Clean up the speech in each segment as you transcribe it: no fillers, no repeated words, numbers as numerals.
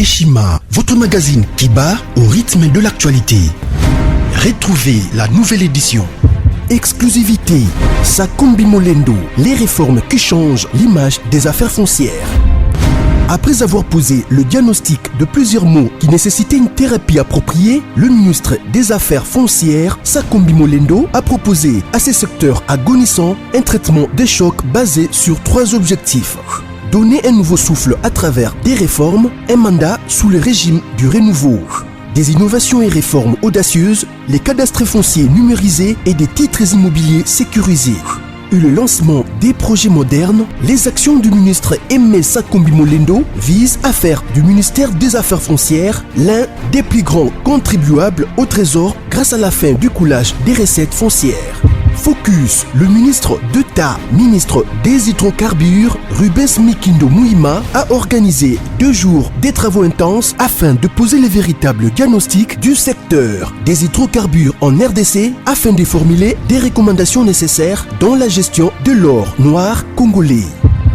Eshima, votre magazine qui bat au rythme de l'actualité. Retrouvez la nouvelle édition. Exclusivité, Sakumbi Molendo, les réformes qui changent l'image des affaires foncières. Après avoir posé le diagnostic de plusieurs maux qui nécessitaient une thérapie appropriée, le ministre des Affaires foncières, Sakumbi Molendo, a proposé à ces secteurs agonissants un traitement des chocs basé sur 3 objectifs. Donner un nouveau souffle à travers des réformes, un mandat sous le régime du renouveau. Des innovations et réformes audacieuses, les cadastres fonciers numérisés et des titres immobiliers sécurisés. Et le lancement des projets modernes, les actions du ministre Aimé Sakumbi Molendo visent à faire du ministère des Affaires foncières l'un des plus grands contribuables au trésor grâce à la fin du coulage des recettes foncières. Focus, le ministre d'État, ministre des hydrocarbures, Rubens Mikindo Mouima, a organisé 2 jours des travaux intenses afin de poser les véritables diagnostics du secteur des hydrocarbures en RDC afin de formuler des recommandations nécessaires dans la gestion de l'or noir congolais.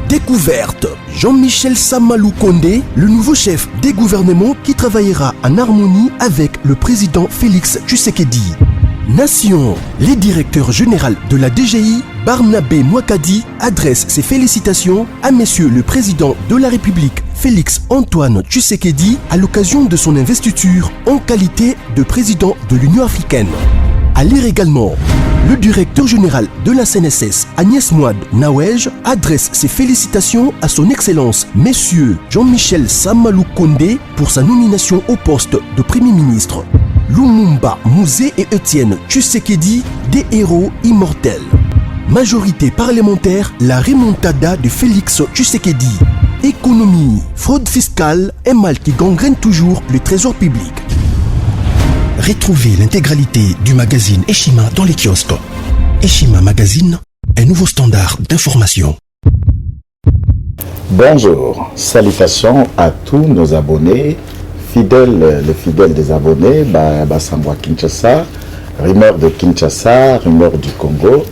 Découverte, Jean-Michel Samalou Kondé, le nouveau chef des gouvernements qui travaillera en harmonie avec le président Félix Tshisekedi. Nation, le directeur général de la DGI, Barnabé Mouakadi, adresse ses félicitations à Monsieur le Président de la République, Félix Antoine Tshisekedi, à l'occasion de son investiture en qualité de président de l'Union africaine. À lire également, le directeur général de la CNSS, Agnès Mouad Nawej, adresse ses félicitations à son Excellence, Monsieur Jean-Michel Samalou Kondé, pour sa nomination au poste de Premier ministre. Lumumba Mouzé et Étienne Tshisekedi, des héros immortels. Majorité parlementaire, la remontada de Félix Tshisekedi. Économie, fraude fiscale, un mal qui gangrène toujours le trésor public. Retrouvez l'intégralité du magazine Eshima dans les kiosques. Eshima Magazine, un nouveau standard d'information. Bonjour, salutations à tous nos abonnés. Les fidèles des abonnés, Bassambwa Kinshasa, rumeur de Kinshasa, rumeur du Congo.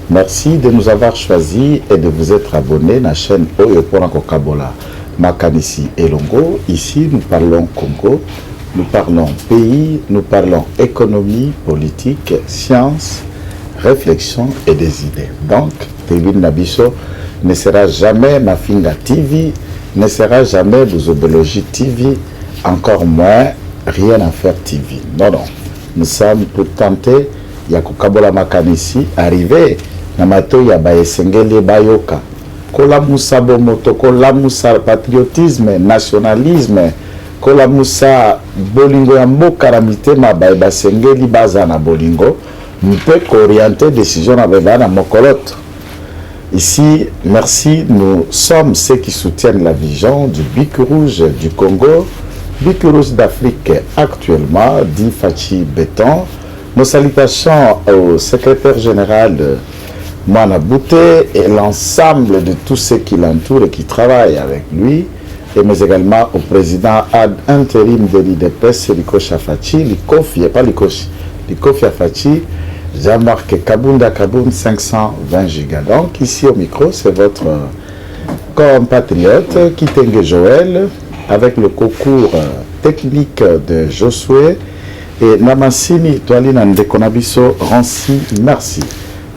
Merci de nous avoir choisis et de vous être abonnés à la chaîne Oyoponako Kabola Makanisi Elongo. Ici, nous parlons Congo, nous parlons pays, nous parlons économie, politique, science, réflexion et des idées. Donc, Tribune Nabiso ne sera jamais Mafinga TV, ne sera jamais Buzobologie TV, encore moins rien à faire TV. Non, non. Nous sommes pour tenter, Yakukabola Makanisi, arriver, Namato Yabaesengele Bayoka. Kola Moussa Bomoto, Kola Moussa patriotisme, nationalisme, Kola Moussa Bolingo Yambo Karamite Mabaeba Sengeli Bazana Bolingo, nous peut orienter décision à Bebana Mokolot. Ici, merci, nous sommes ceux qui soutiennent la vision du Bic Rouge du Congo, Bic Rouge d'Afrique actuellement, dit Fachi Béton. Nos salutations au secrétaire général Moana Bouté et l'ensemble de tous ceux qui l'entourent et qui travaillent avec lui, et mais également au président ad intérim de l'IDPS, Likofi Afachi, Likofi Afachi, Jean-Marc Kabunda Kaboun 520 gigas. Donc ici au micro, c'est votre compatriote Kitenge Joël, avec le concours technique de Josué et Namassini Toalina Ndekonabiso Rancy, merci.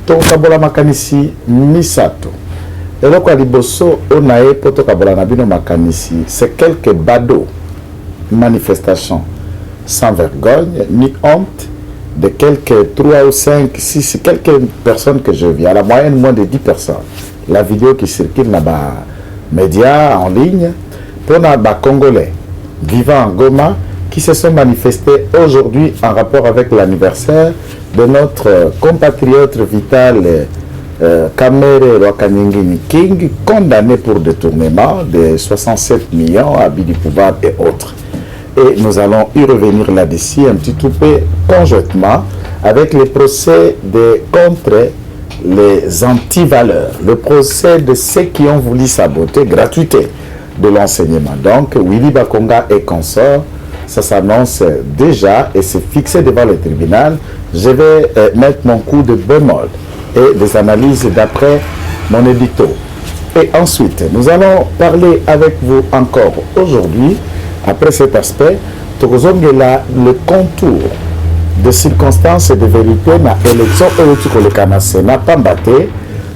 Tokabola Makanisi Misato. Et donc à Liboso, on a poto Kabola Nabino Makanisi, c'est quelques badauds, manifestations sans vergogne ni honte de quelques 3 ou 5, 6, quelques personnes que je vis, à la moyenne moins de 10 personnes. La vidéo qui circule dans les médias en ligne, pour les Congolais vivant en Goma qui se sont manifestés aujourd'hui en rapport avec l'anniversaire de notre compatriote vital Kamere Rwakanyingini King, condamné pour détournement de 67 millions à abus du pouvoir et autres. Et nous allons y revenir là-dessus un petit peu conjointement avec le procès contre les antivaleurs, le procès de ceux qui ont voulu saboter gratuité de l'enseignement. Donc, Willy Bakonga et consorts, ça s'annonce déjà et c'est fixé devant le tribunal. Je vais mettre mon coup de bémol et des analyses d'après mon édito. Et ensuite, nous allons parler avec vous encore aujourd'hui Après cet aspect, le contour de circonstances et de vérité na élection au Sénat pas battu.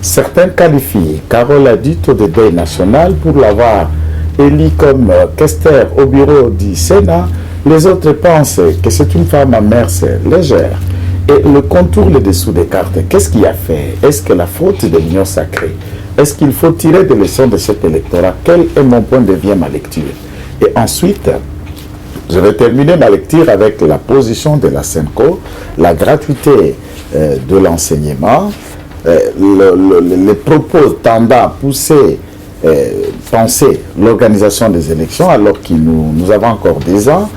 Certains qualifient Carole Adito de deuil national pour l'avoir élu comme questeur au bureau du Sénat. Les autres pensent que c'est une femme à mœurs légère. Et le contour, le dessous des cartes, qu'est-ce qu'il a fait? Est-ce que la faute de l'union sacrée? Est-ce qu'il faut tirer des leçons de cet électorat? Quel est mon point de vue, ma lecture? Et ensuite, je vais terminer ma lecture avec la position de la SENCO, la gratuité de l'enseignement, les propos tendant à pousser, penser l'organisation des élections alors que nous avons encore 10 ans.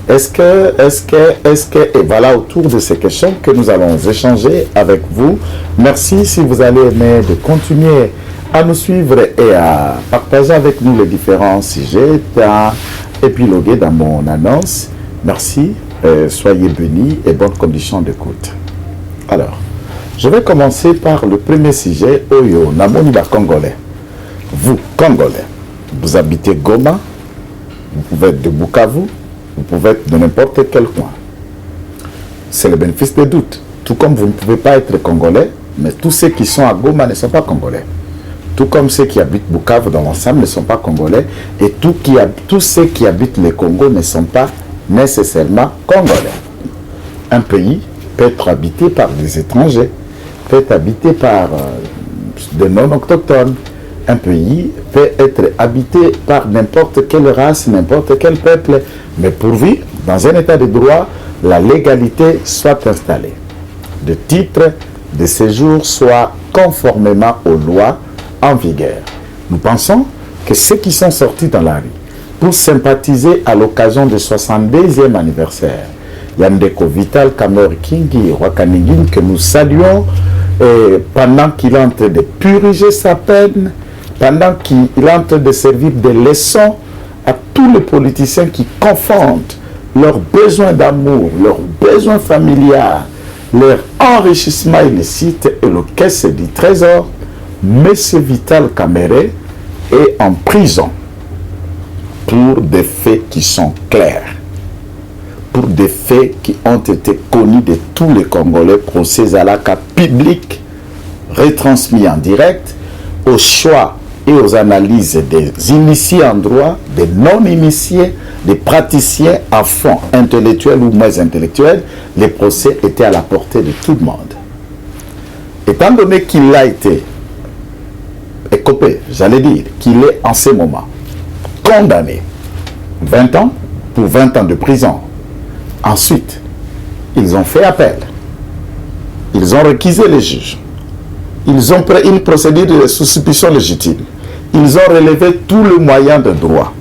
Est-ce que, et voilà autour de ces questions que nous allons échanger avec vous. Merci si vous allez aimer de continuer à nous suivre et à partager avec nous les différents sujets, à épiloguer dans mon annonce. Merci, soyez bénis et bonnes conditions d'écoute. Alors, je vais commencer par le premier sujet, Oyo, Namoniba Congolais. Vous, Congolais, vous habitez Goma, vous pouvez être de Bukavu, vous pouvez être de n'importe quel coin. C'est le bénéfice des doutes. Tout comme vous ne pouvez pas être Congolais, mais tous ceux qui sont à Goma ne sont pas Congolais. Tout comme ceux qui habitent Bukavu dans l'ensemble ne sont pas Congolais, et tous ceux qui habitent le Congo ne sont pas nécessairement Congolais. Un pays peut être habité par des étrangers, peut être habité par des non-autochtones. Un pays peut être habité par n'importe quelle race, n'importe quel peuple, mais pourvu, dans un état de droit, la légalité soit installée. Le titre de séjour soit conformément aux lois en vigueur. Nous pensons que ceux qui sont sortis dans la rue pour sympathiser à l'occasion du 62e anniversaire, Yandeko Vital Kamor Kingi Wakaningin, que nous saluons, pendant qu'il est en train de purger sa peine, pendant qu'il est en train de servir de leçon à tous les politiciens qui confondent leurs besoins d'amour, leurs besoins familiaux, leur enrichissement illicite et le caisse du trésor. M. Vital Kamere est en prison pour des faits qui sont clairs, pour des faits qui ont été connus de tous les Congolais, procès à la cas public, retransmis en direct, au choix et aux analyses des initiés en droit, des non-initiés, des praticiens à fond intellectuels ou moins intellectuels. Les procès étaient à la portée de tout le monde. Étant donné qu'il a été écopé, j'allais dire, qu'il est en ce moment condamné 20 ans pour 20 ans de prison. Ensuite, ils ont fait appel. Ils ont réquisé les juges. Ils ont pris une procédure de suspicion légitime. Ils ont relevé tous les moyens de droit.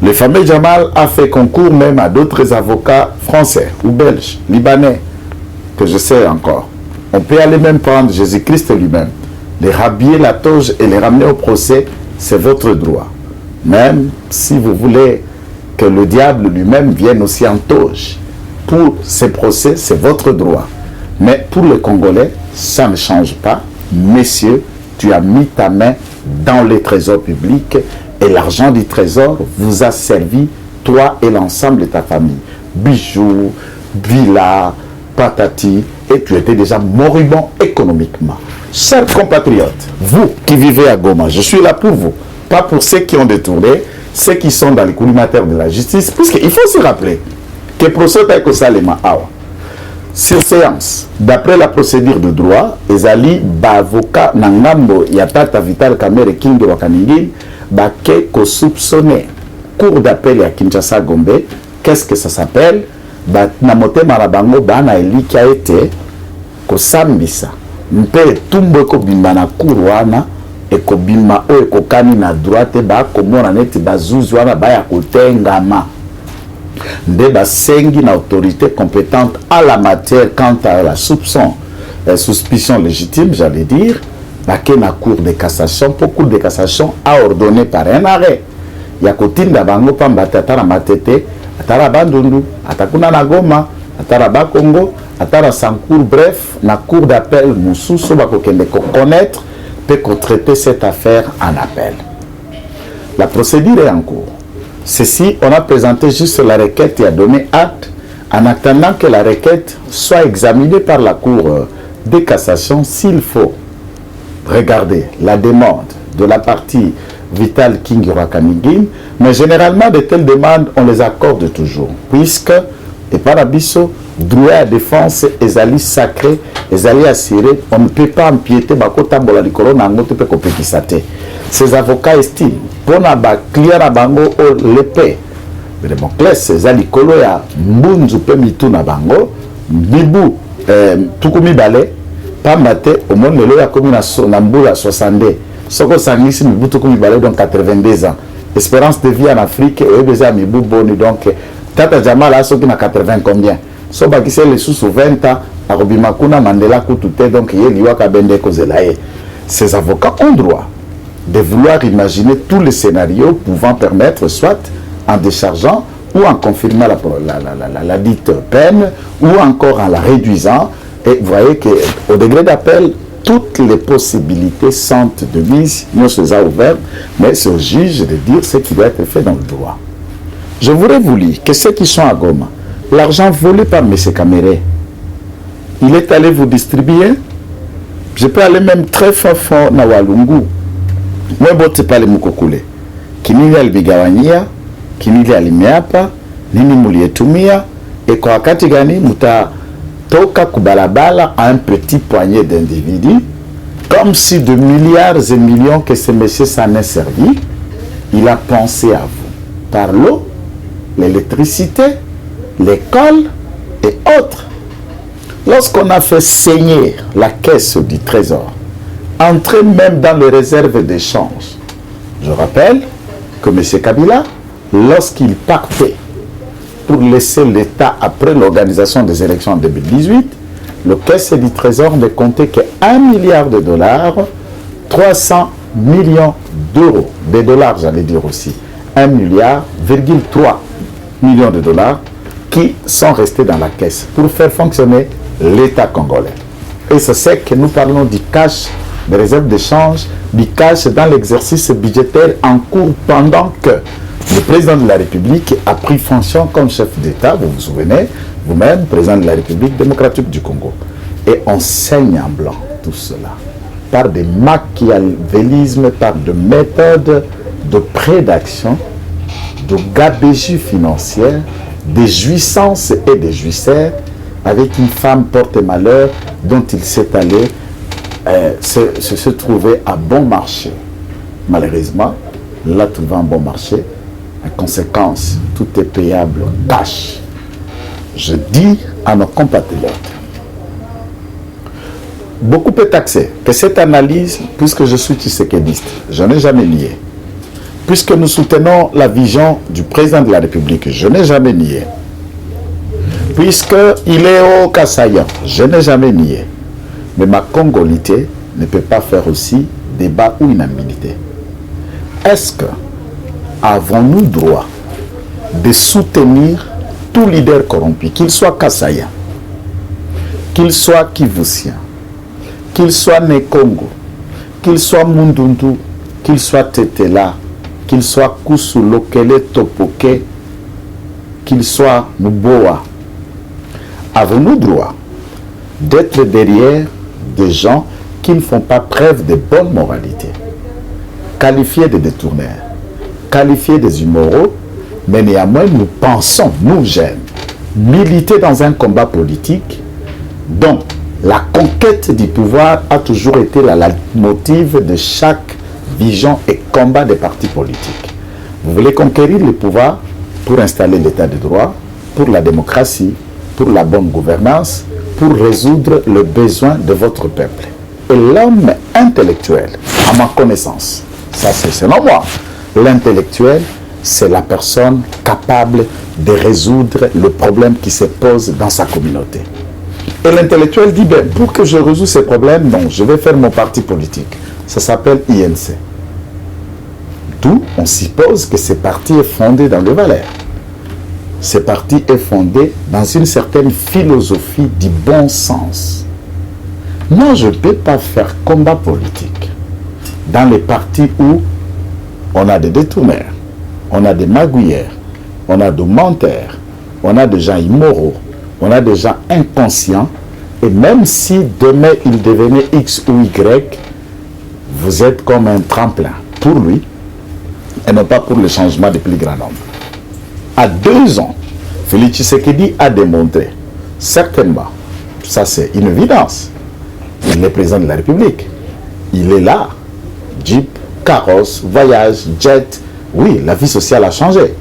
Le fameux Jamal a fait concours même à d'autres avocats français ou belges, libanais, que je sais encore. On peut aller même prendre Jésus-Christ lui-même, les rhabiller la toge et les ramener au procès, c'est votre droit. Même si vous voulez que le diable lui-même vienne aussi en toge, pour ces procès, c'est votre droit. Mais pour les Congolais, ça ne change pas. Messieurs, tu as mis ta main dans les trésors publics et l'argent du trésor vous a servi, toi et l'ensemble de ta famille. Bijoux, villas, patati, et tu étais déjà moribond économiquement. Chers compatriotes, vous qui vivez à Goma, je suis là pour vous, pas pour ceux qui ont détourné, ceux qui sont dans les collimateurs de la justice, puisqu'il faut se rappeler que procès Taïko Salema Awa, sur séance, d'après la procédure de droit, Ezali, avocat Nangambo, Yatata Vital Kamere Kingi Wakaningin, Bake ko soupçonné, cour d'appel à Kinshasa Gombe, qu'est-ce que ça s'appelle? Namote Marabango, Bana Eli qui a été Kosambisa, Mpe Tumbo ko bimba na Kurwana, et ko bimba o e ko kani na droite, ba komona neti bazuzwana ba ya kotengama. Nde sengi na autorité compétente à la matière quant à la suspicion légitime, j'allais dire, la cour de cassation, pour cour de cassation a ordonné par un arrêt. Yakotinda bango pamba tatara matete, atara bandundu, atakuna na Goma, atara ba Congo, atara Sankour, bref, la cour d'appel Moussousso bakokende ko connaître peut traiter cette affaire en appel. La procédure est en cours. Ceci, on a présenté juste la requête et a donné acte en attendant que la requête soit examinée par la Cour de cassation s'il faut regarder la demande de la partie Vital Kingurakanigin, mais généralement de telles demandes, on les accorde toujours, puisque, et par abisso, droit à défense, ezali sacré, ezali assuré, on ne peut pas empiéter, bakota bola likolo na ngote pe kopekisate. Ces avocats estiment, pour na ba client na bango o l'épée, mais bon, classe, ezali kolo ya mbunzu pe mitu na bango, bibu, tukumi bale, pambate, au monde lelo ya komi na mbula 62. Soko sangisi mibu tukumi bale, donc 82 ans. Espérance de vie en Afrique, et déjà mibu boni, donc, tata Jamal a soki na 80 combien? So bakise les sous 20 ans, à Robimakuna Mandela Koutouté, donc il y a Liwaka Bende Kozelaye. Ces avocats ont droit de vouloir imaginer tous les scénarios pouvant permettre, soit en déchargeant ou en confirmant la dite peine, ou encore en la réduisant. Et vous voyez qu'au degré d'appel, toutes les possibilités sont de mise, nous sommes ouverts, mais c'est au juge de dire ce qui doit être fait dans le droit. Je voudrais vous lire que ceux qui sont à Goma, l'argent volé par M. Kamere, il est allé vous distribuer. Je peux aller même très fort na Walungu. Moi, je ne pas le Mukokule. Kinili alibigawanyia, kinili alimeapa, nini mulietumia, et kwa wakati gani muta toka kubalabala à un petit poignet d'individus, comme si de milliards et millions que ce monsieur s'en est servi, il a pensé à vous. Par l'eau, l'électricité, l'école et autres. Lorsqu'on a fait saigner la caisse du trésor, entrer même dans les réserves d'échange, je rappelle que M. Kabila, lorsqu'il partait pour laisser l'État après l'organisation des élections en 2018, le caisse du trésor ne comptait que 1 milliard de dollars, 300 millions d'euros, des dollars j'allais dire aussi, 1 milliard, 3 millions de dollars qui sont restés dans la caisse pour faire fonctionner l'État congolais. Et c'est ce que nous parlons du cash, des réserves d'échange, du cash dans l'exercice budgétaire en cours pendant que le président de la République a pris fonction comme chef d'État, vous vous souvenez, vous-même, président de la République démocratique du Congo. Et on saigne en blanc tout cela par des machiavélismes, par des méthodes de prédation, de gabegie financière, des jouissances et des jouisseurs, avec une femme porte-malheur dont il s'est allé se trouver à bon marché. Malheureusement, là, trouvé un bon marché. En conséquence, tout est payable cash. Je dis à nos compatriotes, beaucoup peut taxer que cette analyse, puisque je suis tshisekédiste, je n'ai jamais nié. Puisque nous soutenons la vision du président de la République, je n'ai jamais nié. Puisqu'il est au Kassaya, je n'ai jamais nié. Mais ma congolité ne peut pas faire aussi débat ou inhabilité. Est-ce que avons-nous droit de soutenir tout leader corrompu, qu'il soit Kassaya, qu'il soit Kivussien, qu'il soit Nekongo, qu'il soit Mundundu, qu'il soit Tetela, qu'il soit Kusulokele Topoke, qu'il soit Muboa? Avons-nous droit d'être derrière des gens qui ne font pas preuve de bonne moralité, qualifiés de détourneurs, qualifiés des immoraux, mais néanmoins nous pensons, nous jeunes, militer dans un combat politique dont la conquête du pouvoir a toujours été la leitmotiv de chaque vision et combat des partis politiques. Vous voulez conquérir le pouvoir pour installer l'état de droit, pour la démocratie, pour la bonne gouvernance, pour résoudre le besoin de votre peuple. Et l'homme intellectuel, à ma connaissance, ça c'est selon moi, l'intellectuel, c'est la personne capable de résoudre le problème qui se pose dans sa communauté. Et l'intellectuel dit, ben, pour que je résolve ces problèmes, non, je vais faire mon parti politique. Ça s'appelle INC. D'où on suppose que ce parti est fondé dans les valeurs. Ce parti est fondé dans une certaine philosophie du bon sens. Moi, je ne peux pas faire combat politique dans les partis où on a des détourneurs, on a des magouilleurs, on a des menteurs, on a des gens immoraux, on a des gens inconscients, et même si demain il devenait X ou Y, vous êtes comme un tremplin pour lui, et non pas pour le changement de plus grand nombre. À 2 ans, Félix Tshisekedi a démontré, certainement, ça c'est une évidence, il est président de la République, il est là, Jeep, carrosse, voyage, jet, oui, la vie sociale a changé.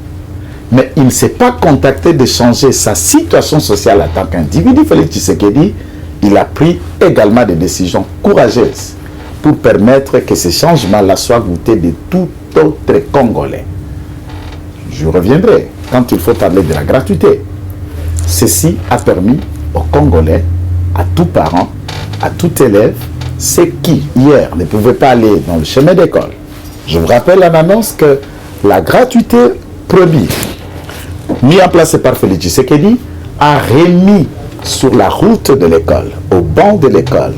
Mais il ne s'est pas contacté de changer sa situation sociale en tant qu'individu. Félix Tshisekedi, il a pris également des décisions courageuses pour permettre que ces changements-là soient goûtés de tout autre Congolais. Je reviendrai quand il faut parler de la gratuité. Ceci a permis aux Congolais, à tout parent, à tout élève, ceux qui, hier, ne pouvaient pas aller dans le chemin d'école. Je vous rappelle en annonce que la gratuité promise, mis en place par Félix Tshisekedi, a remis sur la route de l'école, au banc de l'école,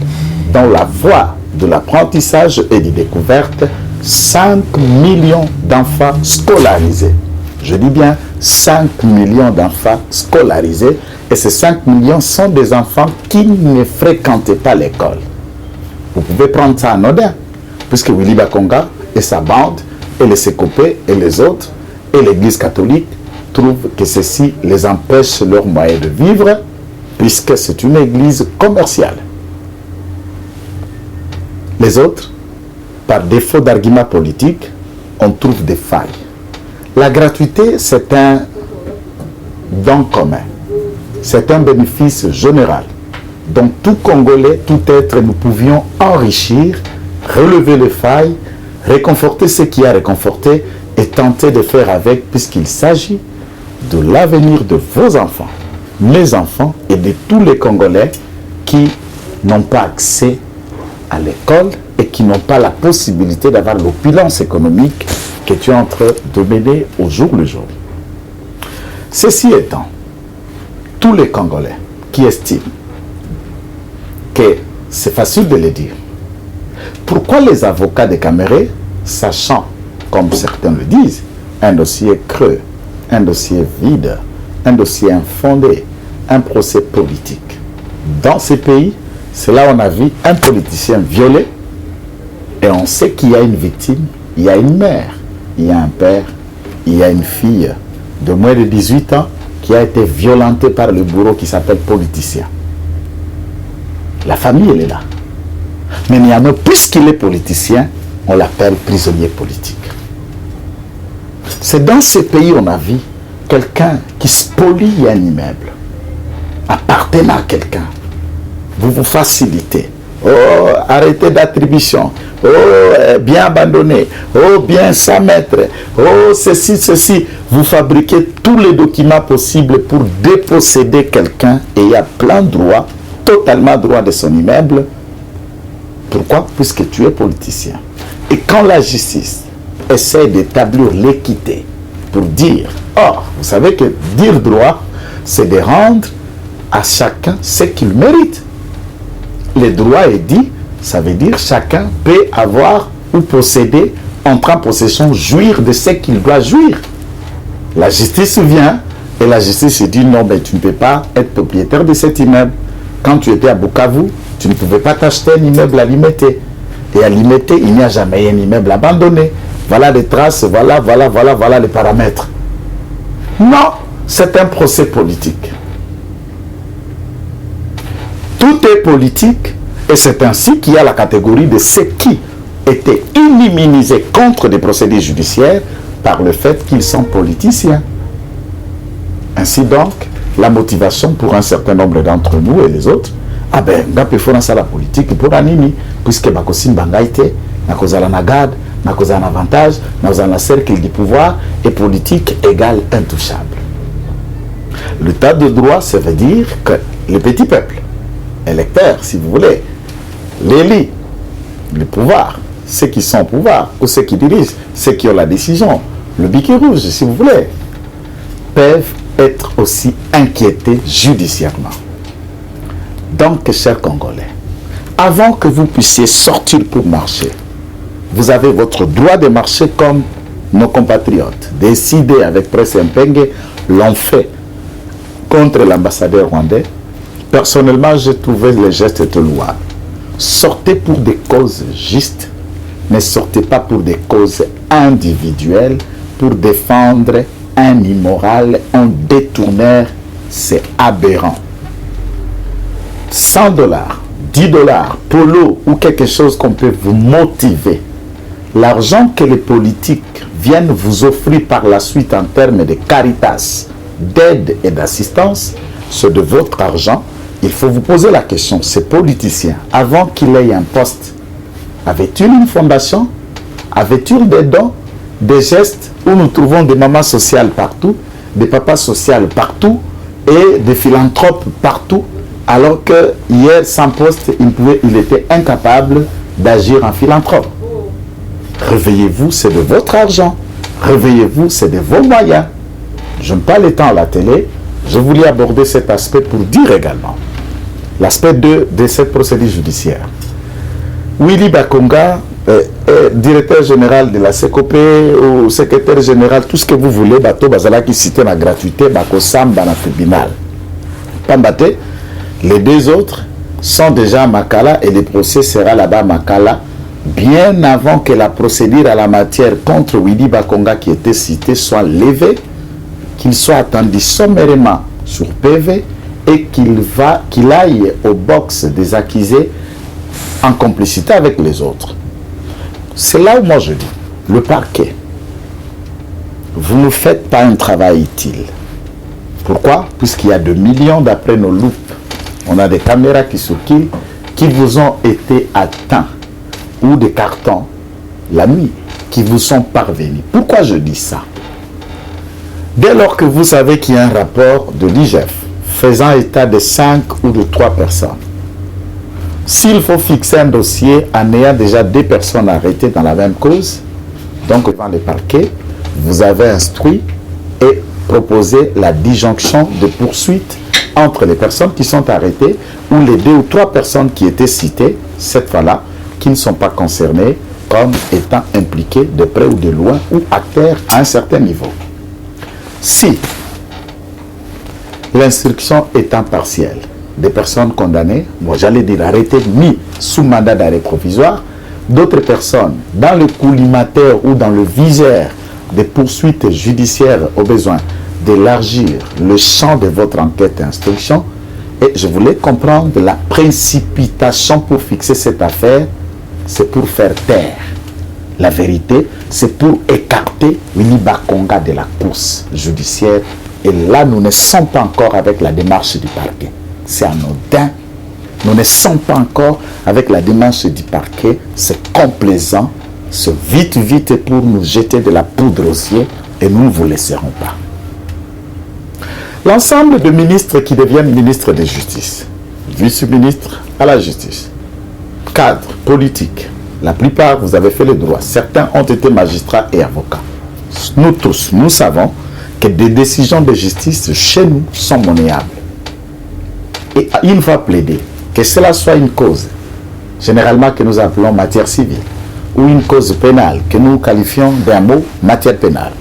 dans la voie de l'apprentissage et de découverte, 5 millions d'enfants scolarisés. Je dis bien 5 millions d'enfants scolarisés, et ces 5 millions sont des enfants qui ne fréquentaient pas l'école. Vous pouvez prendre ça en anodin, puisque Willy Bakonga et sa bande, et les Sekopé et les autres, et l'Église catholique, trouvent que ceci les empêche leur moyen de vivre, puisque c'est une église commerciale. Les autres, par défaut d'arguments politiques, on trouve des failles. La gratuité, c'est un don commun. C'est un bénéfice général dont tout Congolais, tout être, nous pouvions enrichir, relever les failles, réconforter ce qui a réconforté et tenter de faire avec, puisqu'il s'agit de l'avenir de vos enfants, mes enfants et de tous les Congolais qui n'ont pas accès à l'école et qui n'ont pas la possibilité d'avoir l'opulence économique que tu es en train de mener au jour le jour. Ceci étant, tous les Congolais qui estiment que c'est facile de le dire, pourquoi les avocats de Caméré, sachant, comme certains le disent, un dossier creux, un dossier vide, un dossier infondé, un procès politique. Dans ces pays, c'est là où on a vu un politicien violé et on sait qu'il y a une victime, il y a une mère, il y a un père, il y a une fille de moins de 18 ans qui a été violentée par le bourreau qui s'appelle politicien. La famille, elle est là. Mais néanmoins, puisqu'il est politicien, on l'appelle prisonnier politique. C'est dans ces pays où on a vu quelqu'un qui spolie un immeuble, appartenant à quelqu'un. Vous vous facilitez. Oh, arrêtez d'attribution. Oh, bien abandonné. Oh, bien 100 mètres. Oh, ceci, ceci. Vous fabriquez tous les documents possibles pour déposséder quelqu'un et il y a plein droit, totalement droit de son immeuble. Pourquoi? Puisque tu es politicien. Et quand la justice essaie d'établir l'équité pour dire, oh, vous savez que dire droit, c'est de rendre à chacun ce qu'il mérite. Le droit est dit, ça veut dire chacun peut avoir ou posséder, entrer en possession, jouir de ce qu'il doit jouir. La justice vient et la justice dit non, mais tu ne peux pas être propriétaire de cet immeuble. Quand tu étais à Bukavu, tu ne pouvais pas t'acheter un immeuble à Limité. Et à Limité, il n'y a jamais un immeuble abandonné. Voilà les traces, voilà les paramètres. Non, c'est un procès politique. Tout est politique et c'est ainsi qu'il y a la catégorie de ceux qui étaient immunisés contre des procédés judiciaires par le fait qu'ils sont politiciens. Ainsi donc, la motivation pour un certain nombre d'entre nous et les autres, ah ben, il faut lancer la politique pour Anini, puisque Bakosin Bangaïté, Nakozala Nagad, Nakozala avantage, Nakozala cercle du pouvoir et politique égale intouchable. L'état de droit, ça veut dire que le petit peuple, électeurs, si vous voulez, l'élite, le pouvoir, ceux qui sont au pouvoir, ou ceux qui dirigent, ceux qui ont la décision, le biquet rouge, si vous voulez, peuvent être aussi inquiétés judiciairement. Donc, chers Congolais, avant que vous puissiez sortir pour marcher, vous avez votre droit de marcher comme nos compatriotes décidés avec Presse Mpenge l'ont fait contre l'ambassadeur rwandais. Personnellement, j'ai trouvé les gestes louables. Sortez pour des causes justes, ne sortez pas pour des causes individuelles, pour défendre un immoral, un détourneur. C'est aberrant. 100 $, 10 $, polo ou quelque chose qu'on peut vous motiver. L'argent que les politiques viennent vous offrir par la suite en termes de caritas, d'aide et d'assistance, c'est de votre argent. Il faut vous poser la question, ces politiciens, avant qu'il ait un poste, avaient-ils une fondation? Avaient-ils des dons, des gestes où nous trouvons des mamans sociales partout, des papas sociaux partout et des philanthropes partout, alors que hier, sans poste, il était incapable d'agir en philanthrope. Réveillez-vous, c'est de votre argent. Réveillez-vous, c'est de vos moyens. Je n'ai pas le temps à la télé. Je voulais aborder cet aspect pour dire également l'aspect de cette procédure judiciaire. Willy Bakonga, directeur général de la CECOP ou secrétaire général, tout ce que vous voulez, bateau bazala qui cite la gratuité, bakosam dans le tribunal. Pambate, les deux autres sont déjà à Makala et le procès sera là-bas à Makala bien avant que la procédure à la matière contre Willy Bakonga qui était cité soit levée, qu'il soit attendu sommairement sur PV et qu'il aille au box des accusés en complicité avec les autres. C'est là où moi je dis, le parquet, vous ne faites pas un travail utile. Pourquoi? Puisqu'il y a 2 millions d'après nos loupes. On a des caméras qui circulent, qui vous ont été atteints, ou des cartons, la nuit, qui vous sont parvenus. Pourquoi je dis ça? Dès lors que vous savez qu'il y a un rapport de l'IGF faisant état de 5 ou de 3 personnes, s'il faut fixer un dossier en ayant déjà 2 personnes arrêtées dans la même cause, donc devant les parquets, vous avez instruit et proposé la disjonction de poursuite entre les personnes qui sont arrêtées ou les 2 ou 3 personnes qui étaient citées, cette fois-là, qui ne sont pas concernées comme étant impliquées de près ou de loin ou acteurs à un certain niveau. Si l'instruction étant partielle, des personnes condamnées, moi j'allais dire arrêtées, mis sous mandat d'arrêt provisoire, d'autres personnes dans le collimateur ou dans le viseur des poursuites judiciaires au besoin d'élargir le champ de votre enquête et instruction. Et je voulais comprendre la précipitation pour fixer cette affaire, c'est pour faire taire la vérité, c'est pour écarter Willy Bakonga de la course judiciaire. Et là, nous ne sommes pas encore avec la démarche du parquet. C'est anodin. Nous ne sommes pas encore avec la démarche du parquet. C'est complaisant. C'est vite pour nous jeter de la poudre aux yeux et nous ne vous laisserons pas. L'ensemble de ministres qui deviennent ministres de justice, vice-ministres à la justice, cadres politiques, la plupart, vous avez fait le droit. Certains ont été magistrats et avocats. Nous tous, nous savons que des décisions de justice chez nous sont monnayables. Et une fois plaidé, que cela soit une cause, généralement que nous appelons matière civile, ou une cause pénale, que nous qualifions d'un mot matière pénale.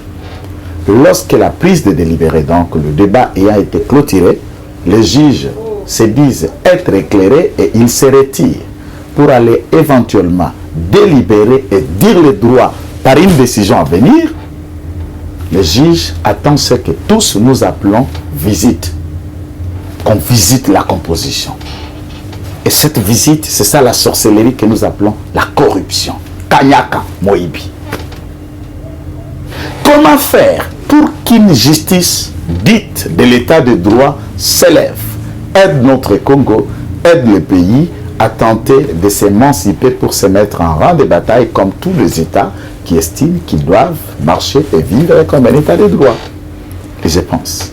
Lorsque la prise de délibéré, donc le débat ayant été clôturé, les juges se disent être éclairés et ils se retirent pour aller éventuellement délibérer et dire le droit par une décision à venir. Le juge attend ce que tous nous appelons visite. Qu'on visite la composition. Et cette visite, c'est ça la sorcellerie que nous appelons la corruption. Kanyaka Moïbi. Comment faire pour qu'une justice dite de l'état de droit s'élève, aide notre Congo, aide le pays à tenter de s'émanciper pour se mettre en rang de bataille comme tous les États qui estiment qu'ils doivent marcher et vivre comme un État de droit. Et je pense,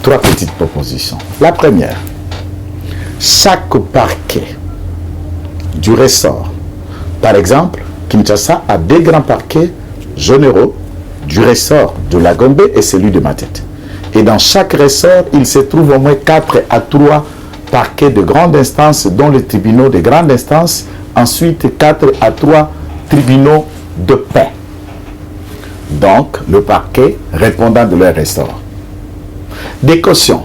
3 petites propositions. La première, chaque parquet du ressort, par exemple, Kinshasa a 2 grands parquets généraux du ressort de la Gombe et celui de Matete. Et dans chaque ressort, il se trouve au moins 4 à 3 parquets de grande instance, dont les tribunaux de grande instance, ensuite 4 à 3 tribunaux de paix. donc le parquet répondant de leur ressort. Des cautions,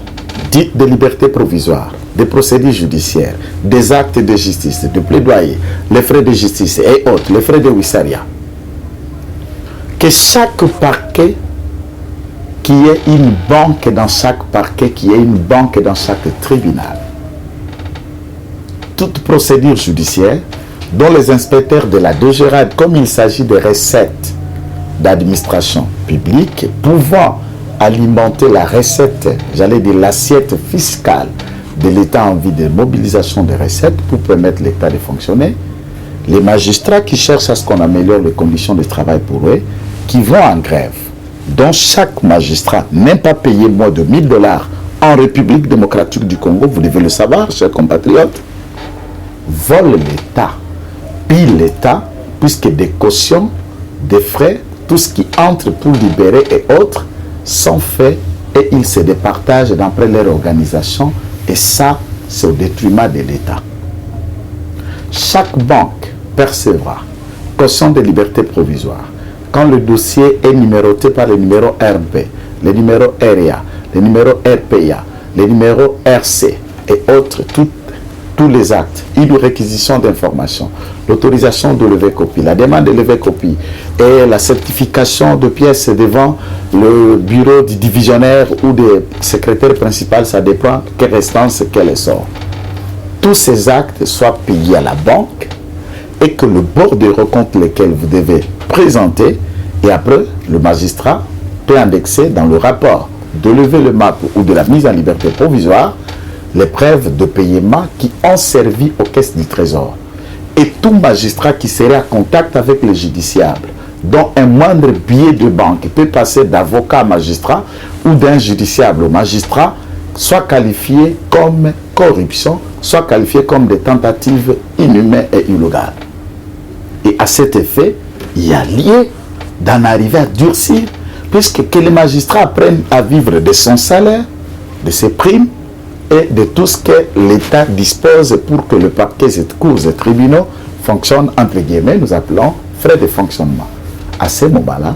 dites de liberté provisoire, des procédures judiciaires, des actes de justice, de plaidoyer, les frais de justice et autres, les frais de Wissaria. Que chaque parquet, qu'il y ait une banque dans chaque parquet, qu'il y ait une banque dans chaque tribunal. Toute procédure judiciaire dont les inspecteurs de la DGRAD, comme il s'agit de recettes d'administration publique, pouvant alimenter la recette, j'allais dire l'assiette fiscale de l'État en vue de mobilisation des recettes pour permettre l'État de fonctionner, les magistrats qui cherchent à ce qu'on améliore les conditions de travail pour eux, qui vont en grève, dont chaque magistrat n'est pas payé moins de 1 000 $ en République démocratique du Congo, vous devez le savoir, chers compatriotes, volent l'État, pillent l'État, puisque des cautions, des frais, tout ce qui entre pour libérer et autres, sont faits et ils se départagent d'après leur organisation, et ça, c'est au détriment de l'État. Chaque banque percevra caution de liberté provisoire quand le dossier est numéroté par le numéro RP, le numéro REA, le numéro RPA, le numéro RC et autres, tous les actes, une réquisition d'informations, l'autorisation de lever copie, la demande de lever copie et la certification de pièces devant le bureau du divisionnaire ou du secrétaire principal, ça dépend quelle instance, quel essor. Tous ces actes soient payés à la banque et que le bord de recompte lequel vous devez présenter, et après le magistrat peut indexer dans le rapport de lever le MAP ou de la mise en liberté provisoire les preuves de paiement qui ont servi aux caisses du trésor. Et tout magistrat qui serait en contact avec le justiciable, dont un moindre billet de banque peut passer d'avocat à magistrat ou d'un justiciable au magistrat, soit qualifié comme corruption, soit qualifié comme des tentatives inhumaines et illégales. Et à cet effet, il y a lieu d'en arriver à durcir, puisque que les magistrats apprennent à vivre de son salaire, de ses primes, et de tout ce que l'État dispose pour que le parquet, les cours et tribunaux fonctionnent, entre guillemets, nous appelons frais de fonctionnement. À ce moment-là,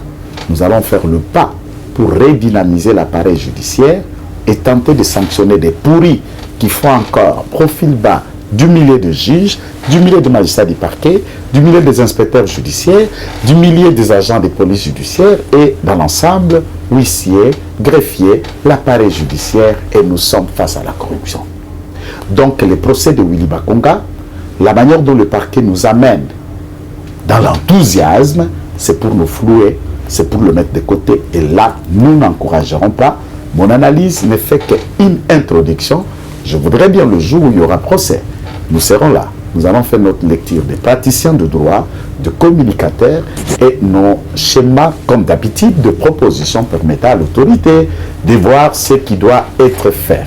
nous allons faire le pas pour redynamiser l'appareil judiciaire et tenter de sanctionner des pourris qui font encore profil bas du millier de juges, du millier de magistrats du parquet, du millier des inspecteurs judiciaires, du millier des agents de police judiciaire et dans l'ensemble, huissiers, greffiers, l'appareil judiciaire, et nous sommes face à la corruption. Donc le procès de Willy Bakonga, la manière dont le parquet nous amène dans l'enthousiasme, c'est pour nous flouer, c'est pour le mettre de côté, et là, nous n'encouragerons pas. Mon analyse ne fait qu'une introduction. Je voudrais bien le jour où il y aura procès, nous serons là. Nous allons faire notre lecture des praticiens de droit, de communicateurs et nos schémas, comme d'habitude, de propositions permettant à l'autorité de voir ce qui doit être fait.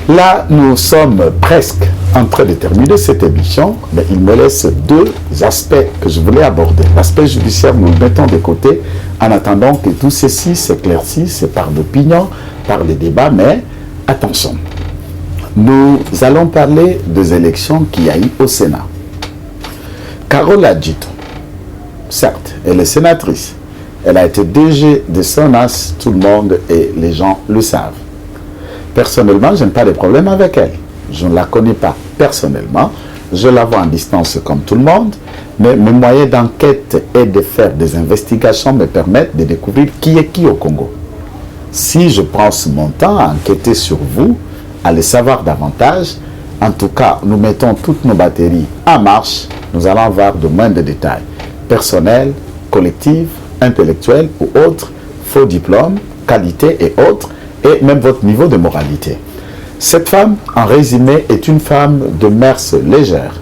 Là, nous sommes presque en train de terminer cette émission, mais il me laisse deux aspects que je voulais aborder. L'aspect judiciaire, nous le mettons de côté en attendant que tout ceci s'éclaircisse par l'opinion, par les débats, mais attention. Nous allons parler des élections qu'il y a eu au Sénat. Carole Adjito, certes, elle est sénatrice. Elle a été DG de SONAS, tout le monde et les gens le savent. Personnellement, je n'ai pas de problème avec elle. Je ne la connais pas personnellement. Je la vois en distance comme tout le monde. Mais mes moyens d'enquête et de faire des investigations me permettent de découvrir qui est qui au Congo. Si je prends mon temps à enquêter sur vous, à le savoir davantage, en tout cas, nous mettons toutes nos batteries en marche, nous allons avoir de moindres détails, personnels, collectifs, intellectuels ou autres, faux diplômes, qualité et autres, et même votre niveau de moralité. Cette femme, en résumé, est une femme de mœurs légères.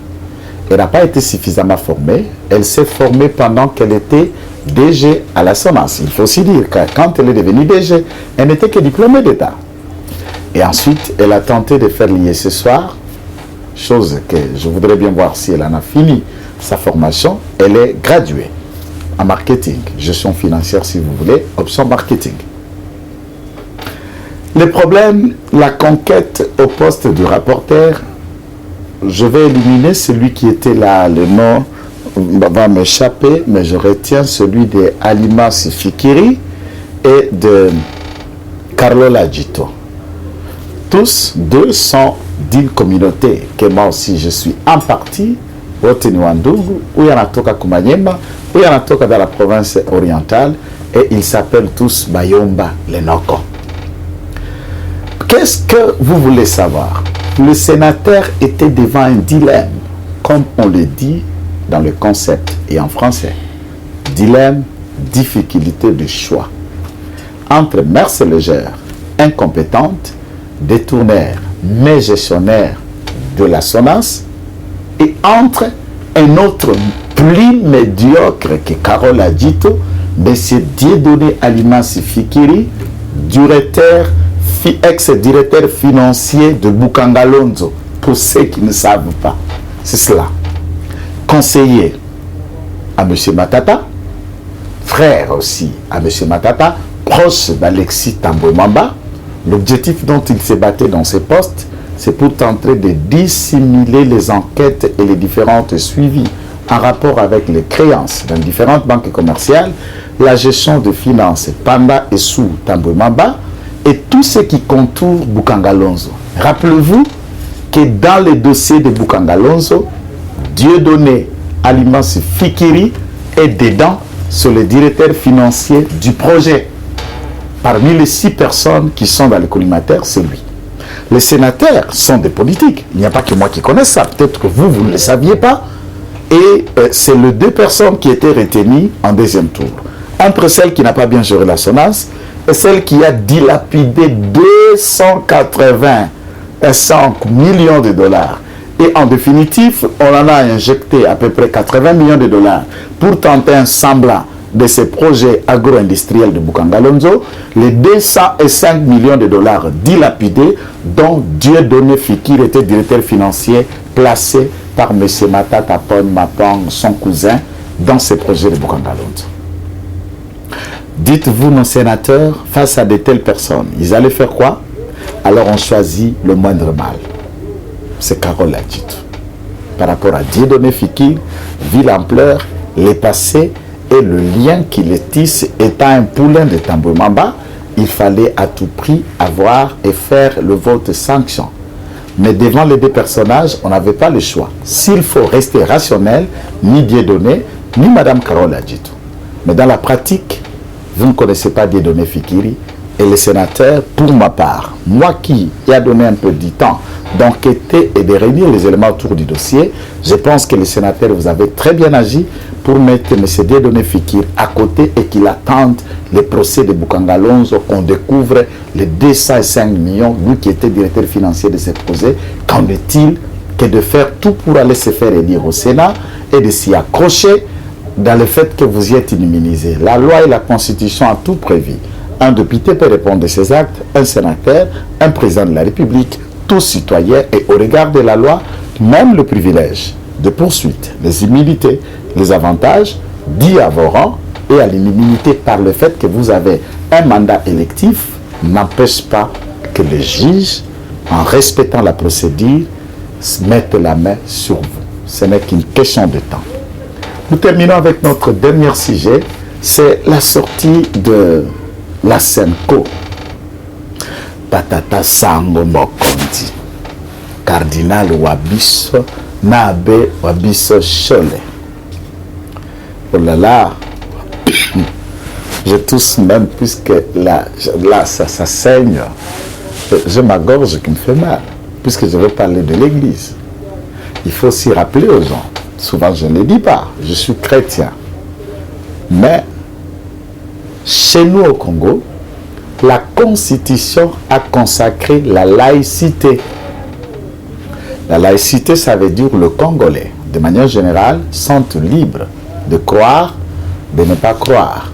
Elle n'a pas été suffisamment formée, elle s'est formée pendant qu'elle était DG à la SONAS. Il faut aussi dire que quand elle est devenue DG, elle n'était que diplômée d'État. Et ensuite, elle a tenté de faire lier ce soir, chose que je voudrais bien voir si elle en a fini sa formation. Elle est graduée en marketing, gestion financière si vous voulez, option marketing. Le problème, la conquête au poste du rapporteur, je vais éliminer celui qui était là, le nom va m'échapper, mais je retiens celui de Alimas Fikiri et de Carlo Lagito. Tous deux sont d'une communauté que moi aussi je suis en partie, Wotenuandugu, où il y en a Toka Kumanyema, où il y en a Toka dans la province orientale, et ils s'appellent tous Bayomba Lenoko. Qu'est-ce que vous voulez savoir? Le sénateur était devant un dilemme, comme on le dit dans le concept et en français. Dilemme, difficulté de choix. Entre mœurs légères, incompétentes, détournèrent, mais gestionnaires de la SONAS, et entre un autre plus médiocre que Carole Adjito, M. Dieudonné Alimas Fikiri, ex-directeur financier de Bukangalonzo, pour ceux qui ne savent pas. C'est cela. Conseiller à M. Matata, frère aussi à M. Matata, proche d'Alexis Tambwe-Mwamba. L'objectif dont il s'est battu dans ces postes, c'est pour tenter de dissimuler les enquêtes et les différentes suivis en rapport avec les créances dans différentes banques commerciales, la gestion de finances pendant et sous Tambwe-Mwamba et tout ce qui contourne Bukangalonzo. Rappelez-vous que dans les dossiers de Bukangalonzo, Dieudonné Alimas Fikiri est dedans sur le directeur financier du projet. Parmi les 6 personnes qui sont dans le collimateur, c'est lui. Les sénateurs sont des politiques. Il n'y a pas que moi qui connais ça. Peut-être que vous ne le saviez pas. Et c'est les 2 personnes qui étaient retenues en deuxième tour. Entre celle qui n'a pas bien géré la SONAS et celle qui a dilapidé 285 millions de dollars. Et en définitive, on en a injecté à peu près 80 millions de dollars pour tenter un semblant de ces projets agro-industriels de Bukangalonzo, les 205 millions de dollars dilapidés, dont Dieudonné Fikiri était directeur financier placé par M. Matata Pon Mapang, son cousin, dans ces projets de Bukangalonzo. Dites-vous, nos sénateurs, face à de telles personnes, ils allaient faire quoi? Alors on choisit le moindre mal. C'est Carole Adjito. Par rapport à Dieudonné Fikiri, vu l'ampleur, les passés, et le lien qui les tisse étant un poulain de Tambwe-Mwamba, il fallait à tout prix avoir et faire le vote sanction. Mais devant les 2 personnages, on n'avait pas le choix. S'il faut rester rationnel, ni Dieudonné, ni Mme Carole Adjito. Mais dans la pratique, vous ne connaissez pas Dieudonné Fikiri et les sénateurs, pour ma part, moi qui ai donné un peu du temps d'enquêter et de réunir les éléments autour du dossier, je pense que les sénateurs, vous avez très bien agi pour mettre M. Dieudonné Fikiri à côté et qu'il attende le procès de Bukangalonzo, qu'on découvre les 205 millions, lui qui était directeur financier de ce projet. Qu'en est-il que de faire tout pour aller se faire élire au Sénat et de s'y accrocher dans le fait que vous y êtes immunisé? La loi et la Constitution ont tout prévu. Un député peut répondre de ses actes, un sénateur, un président de la République, tout citoyen, et au regard de la loi, même le privilège de poursuite, les immunités, les avantages dits à vos rangs et à l'immunité par le fait que vous avez un mandat électif n'empêche pas que les juges, en respectant la procédure, mettent la main sur vous. Ce n'est qu'une question de temps. Nous terminons avec notre dernier sujet, c'est la sortie de la Senko. Patata Sango Mokondi, cardinal Wabiso, Nabe Wabiso Chole. Oh là là, je tousse même puisque là ça saigne. J'ai ma gorge qui me fait mal, puisque je veux parler de l'église. Il faut aussi rappeler aux gens, souvent je ne le dis pas, je suis chrétien. Mais chez nous au Congo, la Constitution a consacré la laïcité. La laïcité, ça veut dire le Congolais, de manière générale, sont libres de croire, de ne pas croire,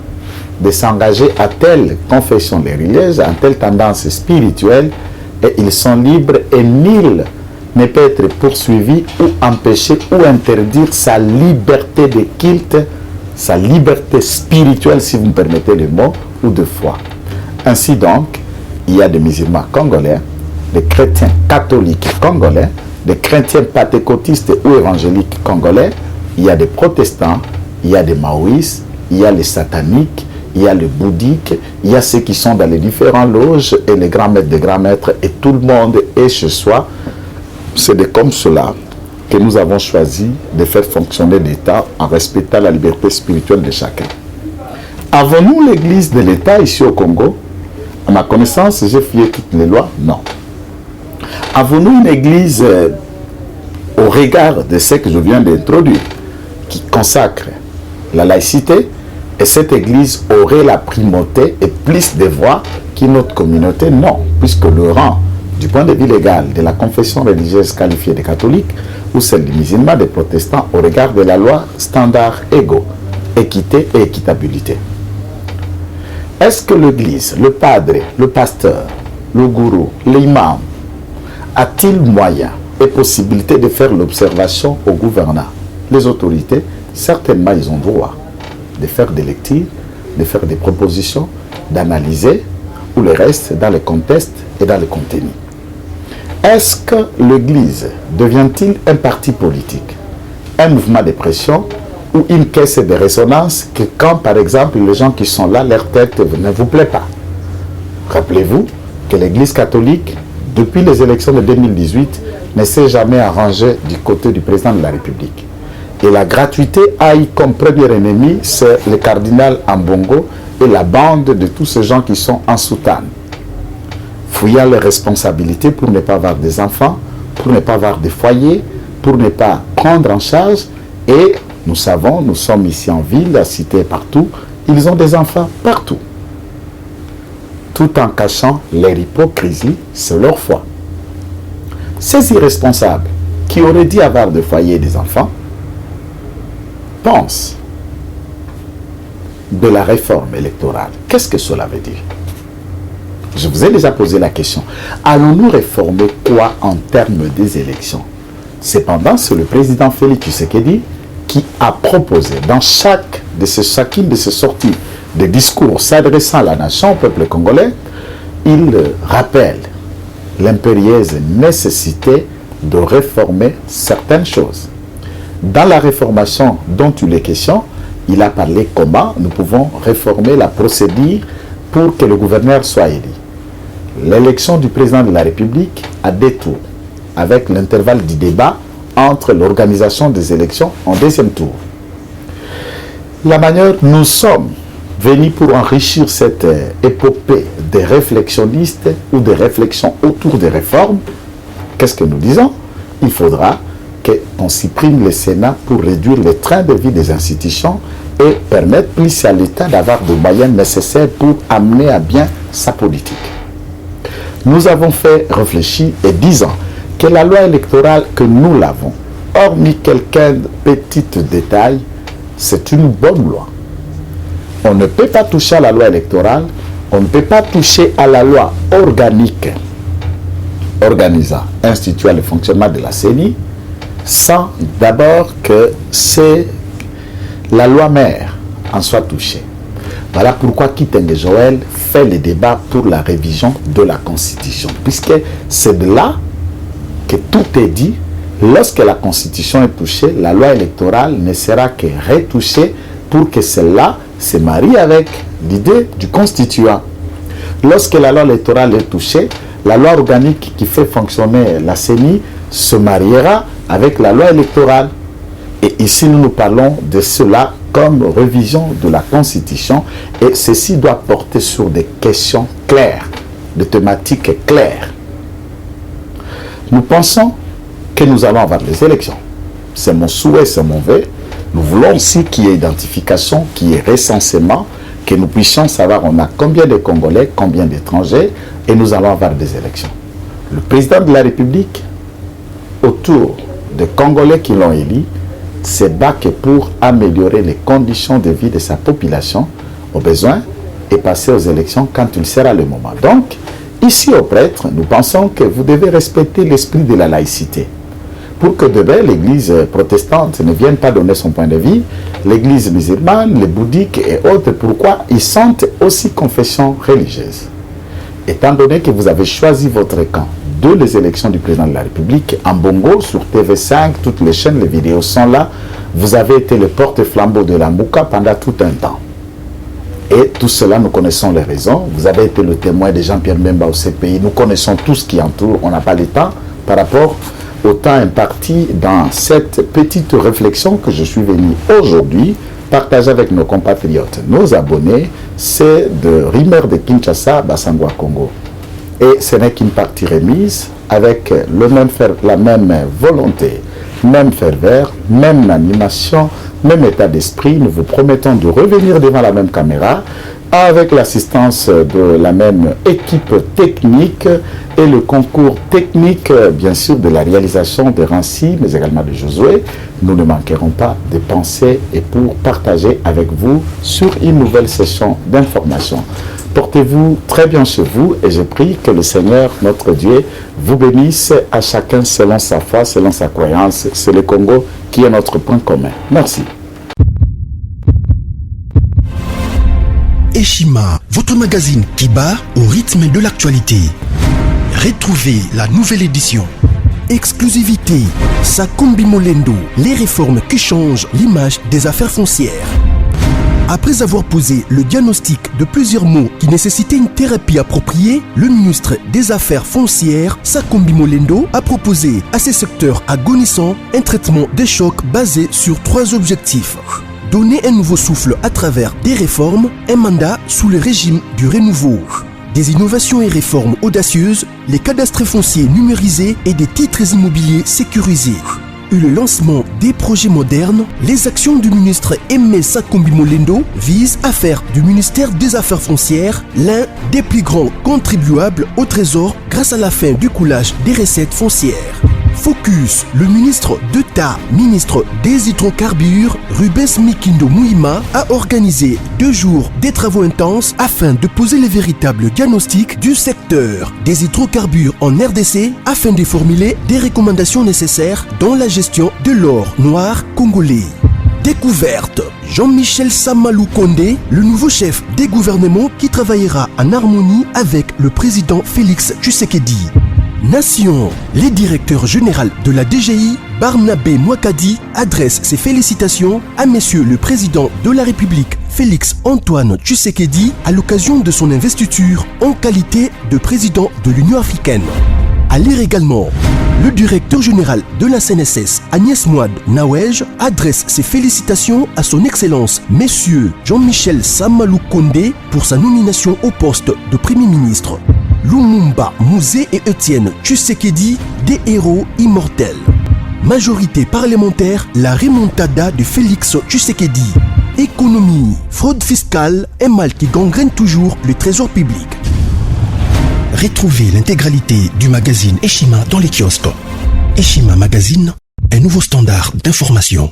de s'engager à telle confession religieuse, à telle tendance spirituelle, et ils sont libres et nul ne peut être poursuivi ou empêché ou interdire sa liberté de culte, sa liberté spirituelle, si vous me permettez le mot, ou de foi. Ainsi donc, il y a des musulmans congolais, des chrétiens catholiques congolais, des chrétiens pentecôtistes ou évangéliques congolais, il y a des protestants, il y a des maoïstes, il y a les sataniques, il y a les bouddhiques, il y a ceux qui sont dans les différents loges et les grands maîtres des grands maîtres, et tout le monde est chez soi. C'est comme cela que nous avons choisi de faire fonctionner l'État en respectant la liberté spirituelle de chacun. Avons-nous l'église de l'État ici au Congo? À ma connaissance, j'ai fouillé toutes les lois? Non. Avons-nous une église au regard de ce que je viens d'introduire, qui consacre la laïcité, et cette église aurait la primauté et plus de voix qu'une autre communauté? Non, puisque le rang, du point de vue légal, de la confession religieuse qualifiée des catholiques ou celle des musulmans, des protestants, au regard de la loi standard égaux, équité et équitabilité. Est-ce que l'église, le padre, le pasteur, le gourou, l'imam, a-t-il moyen et possibilité de faire l'observation au gouvernant? Les autorités, certainement, ils ont droit de faire des lectures, de faire des propositions, d'analyser, ou le reste dans le contexte et dans le contenu. Est-ce que l'Église devient-il un parti politique, un mouvement de pression ou une caisse de résonance que quand, par exemple, les gens qui sont là, leur tête ne vous plaît pas? Rappelez-vous que l'Église catholique, depuis les élections de 2018, ne s'est jamais arrangée du côté du président de la République. Et la gratuité a eu comme premier ennemi, c'est le cardinal Ambongo et la bande de tous ces gens qui sont en soutane, fouillant les responsabilités pour ne pas avoir des enfants, pour ne pas avoir des foyers, pour ne pas prendre en charge. Et nous savons, nous sommes ici en ville, à cité partout, ils ont des enfants partout, tout en cachant leur hypocrisie, c'est leur foi. Ces irresponsables qui auraient dû avoir des foyers et des enfants pensent de la réforme électorale. Qu'est-ce que cela veut dire? Je vous ai déjà posé la question. Allons-nous réformer quoi en termes des élections? Cependant, c'est le président Félix Tshisekedi qui a proposé dans chacune de ses sorties de discours s'adressant à la nation, au peuple congolais, il rappelle l'impérieuse nécessité de réformer certaines choses. Dans la réformation dont il est question, il a parlé comment nous pouvons réformer la procédure pour que le gouverneur soit élu. L'élection du président de la République a deux tours, avec l'intervalle du débat entre l'organisation des élections en deuxième tour. La manière nous sommes venus pour enrichir cette épopée des réflexionnistes ou des réflexions autour des réformes, qu'est-ce que nous disons? Il faudra qu'on supprime le Sénat pour réduire le train de vie des institutions et permettre plus à l'État d'avoir des moyens nécessaires pour amener à bien sa politique. Nous avons fait réfléchir et disons que la loi électorale que nous l'avons, hormis quelques petits détails, c'est une bonne loi. On ne peut pas toucher à la loi électorale, on ne peut pas toucher à la loi organique organisant, instituant le fonctionnement de la CENI, sans d'abord que la loi mère en soit touchée. Voilà pourquoi Kitenge Joël fait le débat pour la révision de la Constitution, puisque c'est de là que tout est dit. Lorsque la Constitution est touchée, la loi électorale ne sera que retouchée pour que celle-là se marie avec l'idée du constituant. Lorsque la loi électorale est touchée, la loi organique qui fait fonctionner la CENI se mariera avec la loi électorale. Et ici, nous parlons de cela comme révision de la Constitution, et ceci doit porter sur des questions claires, des thématiques claires. Nous pensons que nous allons avoir des élections. C'est mon souhait, c'est mon vœu. Nous voulons aussi qu'il y ait identification, qu'il y ait recensement, que nous puissions savoir on a combien de Congolais, combien d'étrangers, et nous allons avoir des élections. Le président de la République, autour des Congolais qui l'ont élu, se bat que pour améliorer les conditions de vie de sa population, au besoin, et passer aux élections quand il sera le moment. Donc, ici aux prêtres, nous pensons que vous devez respecter l'esprit de la laïcité. Pour que demain, l'église protestante ne vienne pas donner son point de vue, l'église musulmane, les bouddhiques et autres, pourquoi ils sont aussi confessions religieuses. Étant donné que vous avez choisi votre camp de les élections du président de la République, en Bongo, sur TV5, toutes les chaînes, les vidéos sont là, Vous avez été le porte-flambeau de la Mouka pendant tout un temps. Et tout cela, nous connaissons les raisons. Vous avez été le témoin de Jean-Pierre Bemba au CPI. Nous connaissons tout ce qui entoure. On n'a pas le temps par rapport au temps imparti dans cette petite réflexion que je suis venu aujourd'hui partager avec nos compatriotes, nos abonnés. C'est de Rimeur de Kinshasa, Bassangwa Congo. Et ce n'est qu'une partie remise avec la même volonté, même ferveur, même animation, même état d'esprit. Nous vous promettons de revenir devant la même caméra avec l'assistance de la même équipe technique et le concours technique, bien sûr, de la réalisation de Rancy, mais également de Josué. Nous ne manquerons pas de penser et pour partager avec vous sur une nouvelle session d'information. Portez-vous très bien chez vous et je prie que le Seigneur, notre Dieu, vous bénisse à chacun selon sa foi, selon sa croyance. C'est le Congo qui est notre point commun. Merci. Eshima, votre magazine qui bat au rythme de l'actualité. Retrouvez la nouvelle édition. Exclusivité, Sakombi Molendo, les réformes qui changent l'image des affaires foncières. Après avoir posé le diagnostic de plusieurs maux qui nécessitaient une thérapie appropriée, le ministre des Affaires foncières, Sakombi Molendo, a proposé à ces secteurs agonissants un traitement de choc basé sur 3 objectifs. Donner un nouveau souffle à travers des réformes, un mandat sous le régime du renouveau. Des innovations et réformes audacieuses, les cadastres fonciers numérisés et des titres immobiliers sécurisés. Et le lancement des projets modernes, les actions du ministre Aimé Sakombi Molendo visent à faire du ministère des Affaires foncières l'un des plus grands contribuables au trésor grâce à la fin du coulage des recettes foncières. Focus, le ministre d'État, ministre des hydrocarbures, Rubens Mikindo Mouima, a organisé 2 jours des travaux intenses afin de poser les véritables diagnostics du secteur des hydrocarbures en RDC afin de formuler des recommandations nécessaires dans la gestion de l'or noir congolais. Découverte, Jean-Michel Samalou Kondé, le nouveau chef des gouvernements qui travaillera en harmonie avec le président Félix Tshisekedi. Nation, le directeur général de la DGI, Barnabé Mouakadi, adresse ses félicitations à Monsieur le Président de la République, Félix Antoine Tshisekedi, à l'occasion de son investiture en qualité de président de l'Union africaine. À lire également, le directeur général de la CNSS, Agnès Mouad Nawej, adresse ses félicitations à son Excellence, Monsieur Jean-Michel Samalou Kondé, pour sa nomination au poste de Premier ministre. Lumumba, Mouzé et Étienne Tshisekedi, des héros immortels. Majorité parlementaire, la remontada de Félix Tshisekedi. Économie, fraude fiscale, un mal qui gangrène toujours le trésor public. Retrouvez l'intégralité du magazine Eshima dans les kiosques. Eshima Magazine, un nouveau standard d'information.